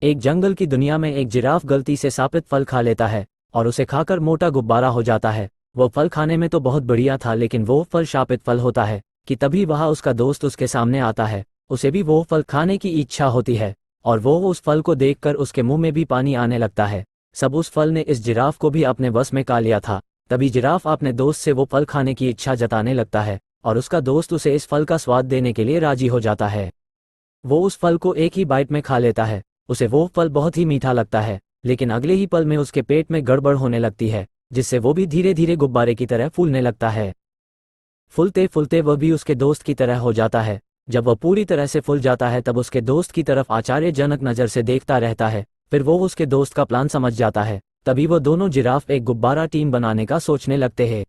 एक जंगल की दुनिया में एक जिराफ गलती से शापित फल खा लेता है और उसे खाकर मोटा गुब्बारा हो जाता है। वो फल खाने में तो बहुत बढ़िया था, लेकिन वो फल शापित फल होता है कि तभी वह उसका दोस्त उसके सामने आता है। उसे भी वो फल खाने की इच्छा होती है और वो उस फल को देखकर उसके मुंह में भी पानी आने लगता है। सब उस फल ने इस जिराफ को भी अपने बस में खा लिया था। तभी जिराफ अपने दोस्त से वो फल खाने की इच्छा जताने लगता है और उसका दोस्त उसे इस फल का स्वाद देने के लिए राजी हो जाता है। वो उस फल को एक ही बाइट में खा लेता है। उसे वो फल बहुत ही मीठा लगता है, लेकिन अगले ही पल में उसके पेट में गड़बड़ होने लगती है, जिससे वो भी धीरे धीरे गुब्बारे की तरह फूलने लगता है। फूलते फूलते वह भी उसके दोस्त की तरह हो जाता है। जब वह पूरी तरह से फूल जाता है तब उसके दोस्त की तरफ आश्चर्यजनक नज़र से देखता रहता है। फिर वो उसके दोस्त का प्लान समझ जाता है। तभी वो दोनों जिराफ एक गुब्बारा टीम बनाने का सोचने लगते हैं।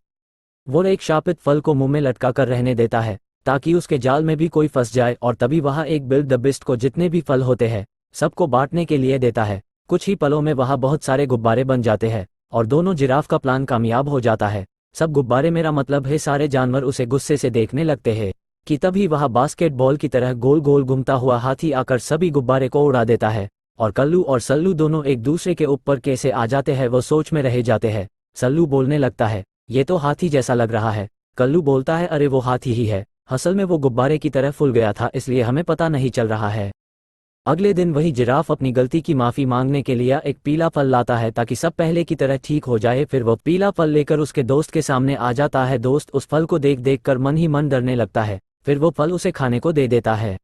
वो एक शापित फल को मुंह में लटका कर रहने देता है ताकि उसके जाल में भी कोई फंस जाए, और तभी वहाँ एक बिल द बिस्ट को जितने भी फल होते हैं सबको बांटने के लिए देता है। कुछ ही पलों में वहाँ बहुत सारे गुब्बारे बन जाते हैं और दोनों जिराफ का प्लान कामयाब हो जाता है। सब गुब्बारे, मेरा मतलब है सारे जानवर, उसे गुस्से से देखने लगते हैं कि तभी वहाँ बास्केटबॉल की तरह गोल गोल घूमता हुआ हाथी आकर सभी गुब्बारे को उड़ा देता है और कल्लू और सल्लू दोनों एक दूसरे के ऊपर कैसे आ जाते हैं वो सोच में रह जाते हैं। सल्लू बोलने लगता है, ये तो हाथी जैसा लग रहा है। कल्लू बोलता है, अरे वो हाथी ही है, असल में वो गुब्बारे की तरह फूल गया था, इसलिए हमें पता नहीं चल रहा है। अगले दिन वही जिराफ अपनी गलती की माफ़ी मांगने के लिए एक पीला फल लाता है ताकि सब पहले की तरह ठीक हो जाए। फिर वह पीला फल लेकर उसके दोस्त के सामने आ जाता है। दोस्त उस फल को देख देख कर मन ही मन डरने लगता है। फिर वो फल उसे खाने को दे देता है।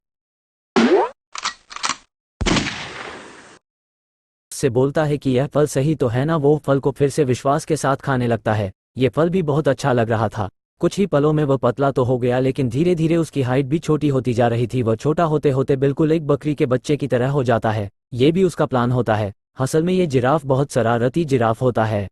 उससे बोलता है कि यह फल सही तो है ना। वो फल को फिर से विश्वास के साथ खाने लगता है। ये फल भी बहुत अच्छा लग रहा था। कुछ ही पलों में वह पतला तो हो गया, लेकिन धीरे धीरे उसकी हाइट भी छोटी होती जा रही थी। वह छोटा होते होते बिल्कुल एक बकरी के बच्चे की तरह हो जाता है। ये भी उसका प्लान होता है। असल में ये जिराफ बहुत शरारती जिराफ होता है।